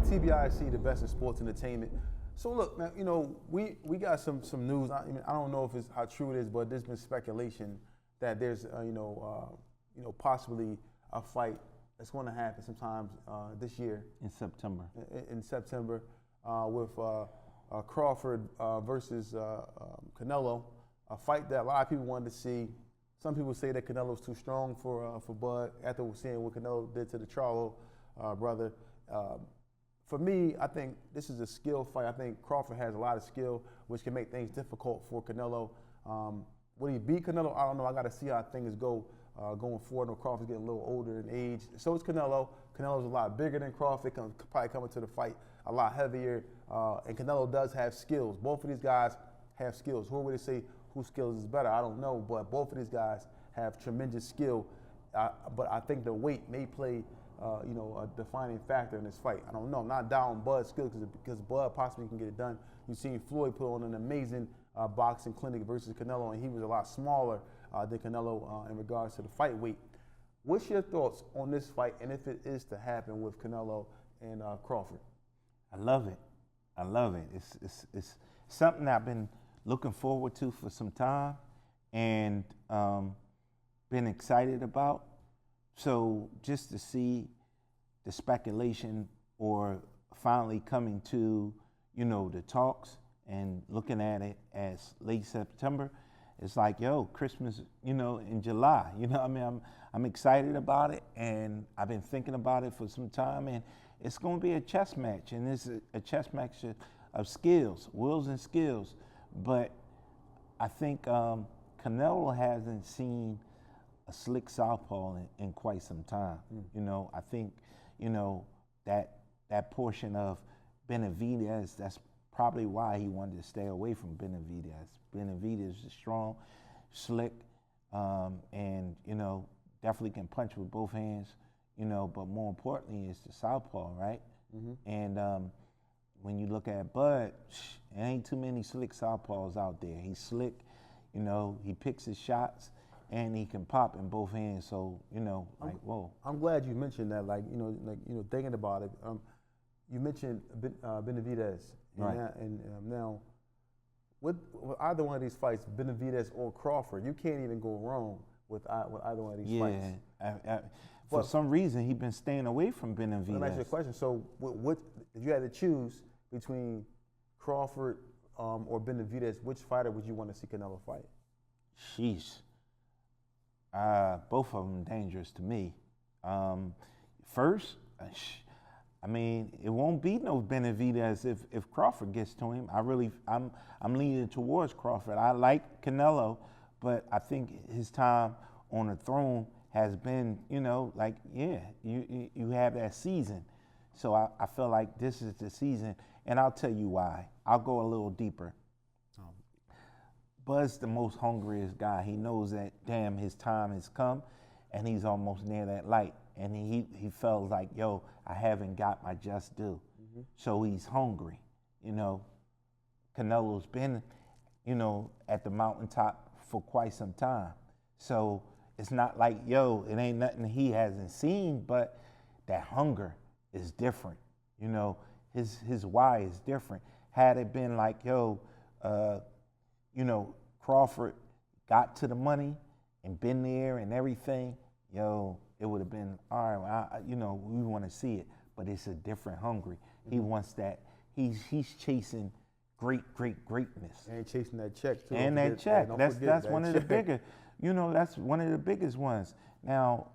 TBISE, the best in sports entertainment. So look, man, you know, we got some news. I mean, I don't know if it's how true it is, but there's been speculation that there's possibly a fight that's going to happen sometime this year in September. In September, with Crawford versus Canelo, a fight that a lot of people wanted to see. Some people say that Canelo's too strong for Bud after seeing what Canelo did to the Charlo brother. For me, I think this is a skill fight. I think Crawford has a lot of skill, which can make things difficult for Canelo. Will he beat Canelo? I don't know. I got to see how things go going forward. I know Crawford's getting a little older in age. So is Canelo. Canelo's a lot bigger than Crawford. Probably coming to the fight a lot heavier. And Canelo does have skills. Both of these guys have skills. Who would they say whose skills is better? I don't know. But both of these guys have tremendous skill. But I think the weight may play a defining factor in this fight. I don't know. I'm not down Bud's skills because Bud possibly can get it done. You've seen Floyd put on an amazing boxing clinic versus Canelo, and he was a lot smaller than Canelo in regards to the fight weight. What's your thoughts on this fight, and if it is to happen with Canelo and Crawford? I love it. I love it. It's something I've been looking forward to for some time, and been excited about. So just to see the speculation or finally coming to, the talks and looking at it as late September, it's like, Christmas, in July. I mean, I'm excited about it, and I've been thinking about it for some time, and it's going to be a chess match, and it's a chess match of skills, wills and skills. But I think Canelo hasn't seen a slick southpaw in quite some time. I think, that portion of Benavidez, that's probably why he wanted to stay away from Benavidez. Benavidez is strong, slick, and, definitely can punch with both hands, but more importantly is the southpaw, right? And when you look at Bud, there ain't too many slick southpaws out there. He's slick, he picks his shots, and he can pop in both hands. So, whoa. I'm glad you mentioned that. Thinking about it, you mentioned Benavidez, and now with either one of these fights, Benavidez or Crawford, you can't even go wrong with either one of these fights. For some reason, he's been staying away from Benavidez. Let me ask you a question. So, what if you had to choose between Crawford or Benavidez, which fighter would you want to see Canelo fight? Sheesh. Both of them dangerous to me. First, I mean, it won't be no Benavidez if Crawford gets to him. I'm leaning towards Crawford. I like Canelo, but I think his time on the throne has been, you have that season. So I feel like this is the season, and I'll tell you why. I'll go a little deeper. Bud's the most hungriest guy. He knows that, damn, his time has come, and he's almost near that light. And he felt like, I haven't got my just due. So he's hungry. Canelo's been, at the mountaintop for quite some time. So it's not like, it ain't nothing he hasn't seen, but that hunger is different. His why is different. Had it been like, Crawford got to the money and been there and everything, it would have been, all right, we want to see it. But it's a different hungry. He wants that. He's chasing greatness. And chasing that check too. And that check. That's one of the bigger, that's one of the biggest ones. Now,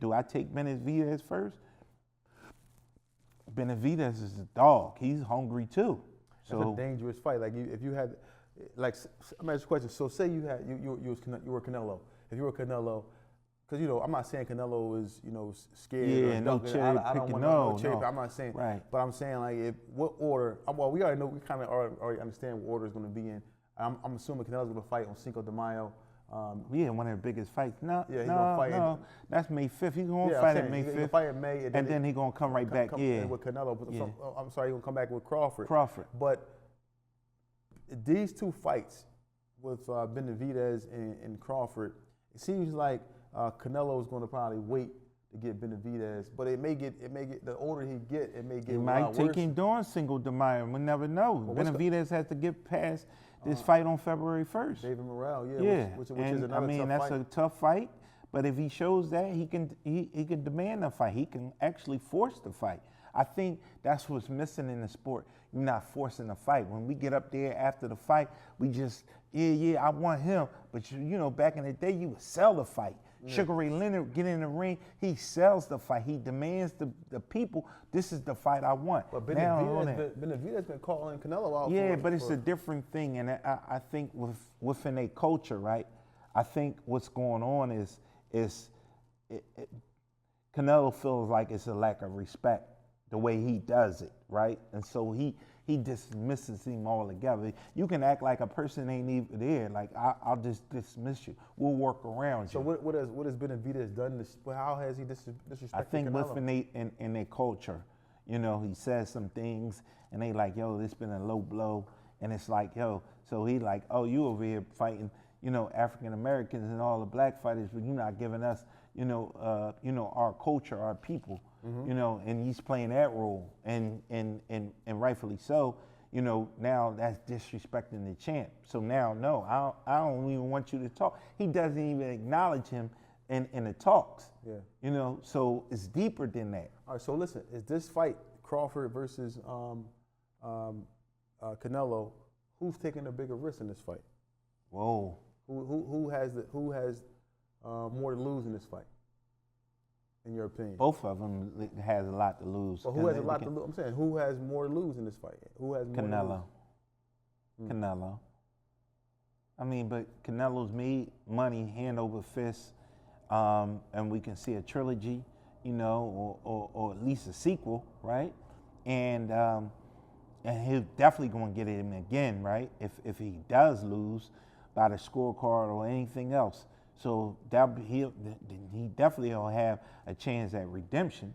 do I take Benavidez first? Benavidez is a dog. He's hungry too. That's a dangerous fight. Like if you had, I'm asking a question. So say you were Canelo. If you were Canelo, because I'm not saying Canelo is scared. Yeah, no cherry picking. No. I'm not saying. Right. But I'm saying what order? Well, we already know. We kind of already understand what order is going to be in. I'm assuming Canelo's going to fight on Cinco de Mayo. One of the biggest fights. He's gonna fight. That's May 5th. He's going to fight at May 5th. He's going to fight in May, and then he's going to come right back. With Canelo. I'm sorry, he's going to come back with Crawford. But these two fights with Benavidez and Crawford, it seems like Canelo is going to probably wait to get Benavidez, but it may get the older he get, it may get It a might lot take worse. him doing Cinco de Mayo. We never know. what's the- Benavidez has to get past this fight on February 1st. David Morrell, yeah, Yeah, which and is another I mean tough that's fight. a tough fight. But if he shows that, he can demand a fight. He can actually force the fight. I think that's what's missing in the sport. You're not forcing a fight. When we get up there after the fight, we just I want him. But you know, back in the day, you would sell the fight. Sugar Ray Leonard get in the ring, he sells the fight. He demands the people, this is the fight I want. But Now, Benavidez been calling Canelo out. yeah, for, but it's for, a different thing, and I think within a culture, right? I think what's going on is Canelo feels like it's a lack of respect the way he does it, right? And so he dismisses him altogether. You can act like a person ain't even there. Like I'll just dismiss you. We'll work around you. So what has Benavidez done? How has he disrespected I think Canelo? in their culture, you know, he says some things, and they like, yo, this been a low blow, and it's like, yo, so he like, oh, you over here fighting, you know, African Americans and all the black fighters, but you're not giving us, you know, our culture, our people, you know, and he's playing that role, and rightfully so. You know, now that's disrespecting the champ. So now, no, I don't even want you to talk. He doesn't even acknowledge him in the talks. Yeah. You know, so it's deeper than that. All right. So listen, is this fight Crawford versus Canelo? Who's taking a bigger risk in this fight? Whoa. Who has more to lose in this fight? In your opinion? Both of them has a lot to lose. But who has a lot to lose? I'm saying, who has more to lose in this fight? Who has more Canelo. to lose? Canelo. I mean, but Canelo's made money hand over fist, and we can see a trilogy, you know, or at least a sequel, right? And he's definitely going to get him again, right? If he does lose by the scorecard or anything else. So he definitely will have a chance at redemption.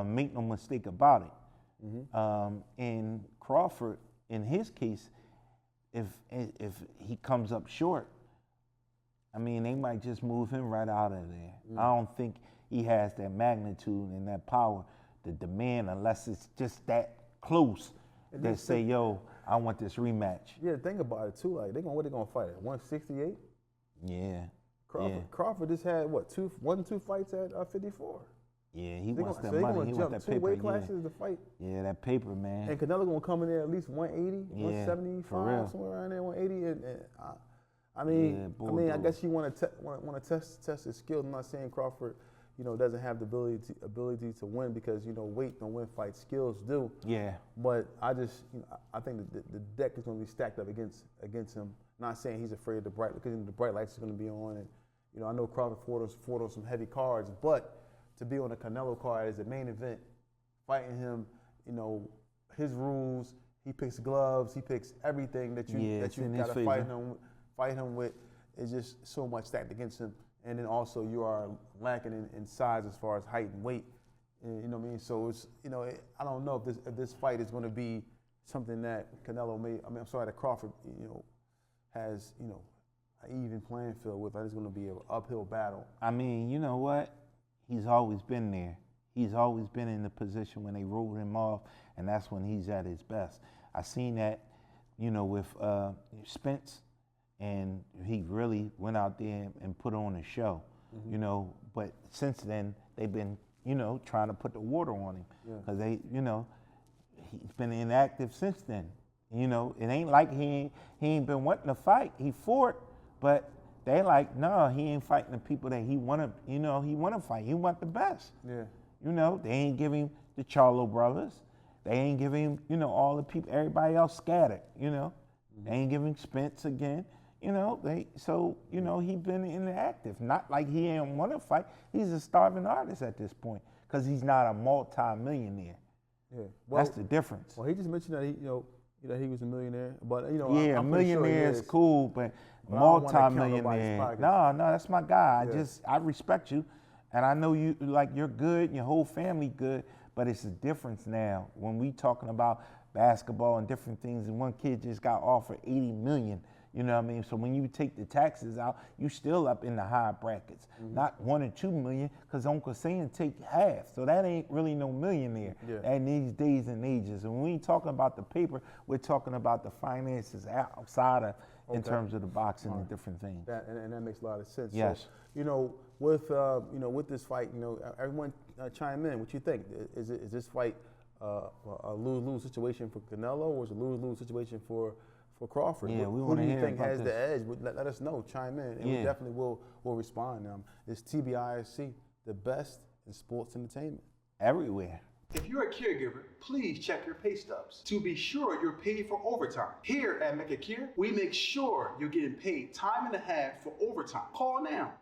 Make no mistake about it. And Crawford, in his case, if he comes up short, I mean, they might just move him right out of there. I don't think he has that magnitude and that power to demand, unless it's just that close. They say, yo, I want this rematch. Yeah, think about it too. Like, what they gonna fight at 168? Yeah. Crawford just had what, 2 fights at 54. Yeah, he They wants gonna, that so money. Gonna He jump wants that 2 paper. weight classes to fight. Yeah, that paper, man. And Canelo gonna come in there at least 180, Yeah, 175, for real. somewhere around there, 180. And I mean, I guess you want to test his skills. I'm not saying Crawford, you know, doesn't have the ability to win, because, you know, weight don't win fights, skills do. Yeah. But I just, you know, I think the deck is going to be stacked up against him. Not saying he's afraid of the bright, because the bright lights are going to be on, and, you know, I know Crawford fought on some heavy cards, but to be on a Canelo card as a main event, fighting him, you know, his rules, he picks gloves, he picks everything that you got to fight him with. Is just so much stacked against him. And then also you are lacking in size as far as height and weight. And, you know what I mean? So it's, you know, I don't know if this fight is going to be something that that Crawford, you know, has, you know, an even playing field with. It's going to be an uphill battle. I mean, you know what? He's always been there. He's always been in the position when they rolled him off, and that's when he's at his best. I seen that, you know, with Spence, and he really went out there and put on a show, you know. But since then, they've been, you know, trying to put the water on him, because they, you know, he's been inactive since then. You know, it ain't like he ain't been wanting to fight. He fought, but they like, no, he ain't fighting the people that he wanna, you know, he wanna fight. He want the best. Yeah. You know, they ain't giving him the Charlo brothers. They ain't giving him, you know, all the people, everybody else scattered, you know. They ain't giving Spence again. You know, you know, he been inactive. Not like he ain't want to fight. He's a starving artist at this point, because he's not a multi-millionaire. Yeah, well, that's the difference. Well, he just mentioned that he was a millionaire, but, you know, yeah, I'm millionaire is cool, but multi-millionaire. No, that's my guy. Yeah. I respect you, and I know you, like, you're good, and your whole family good, but it's a difference now when we talking about basketball and different things, and one kid just got offered $80 million. You know what I mean? So when you take the taxes out, you still up in the high brackets. Not 1 or 2 million, because Uncle Sam take half. So that ain't really no millionaire in these days and ages. And when we talking about the paper, we're talking about the finances outside of, in terms of the boxing and different things. And that makes a lot of sense. Yes. So, you know, with this fight, you know, everyone chime in. What you think? Is this fight a lose-lose situation for Canelo, or is it a lose-lose situation for Crawford? Yeah, we Who want do to you hear think about has this. the edge? Let us know. Chime in, and we definitely will respond. It's TBISE, the best in sports entertainment. Everywhere. If you're a caregiver, please check your pay stubs to be sure you're paid for overtime. Here at Make It Care, we make sure you're getting paid time and a half for overtime. Call now.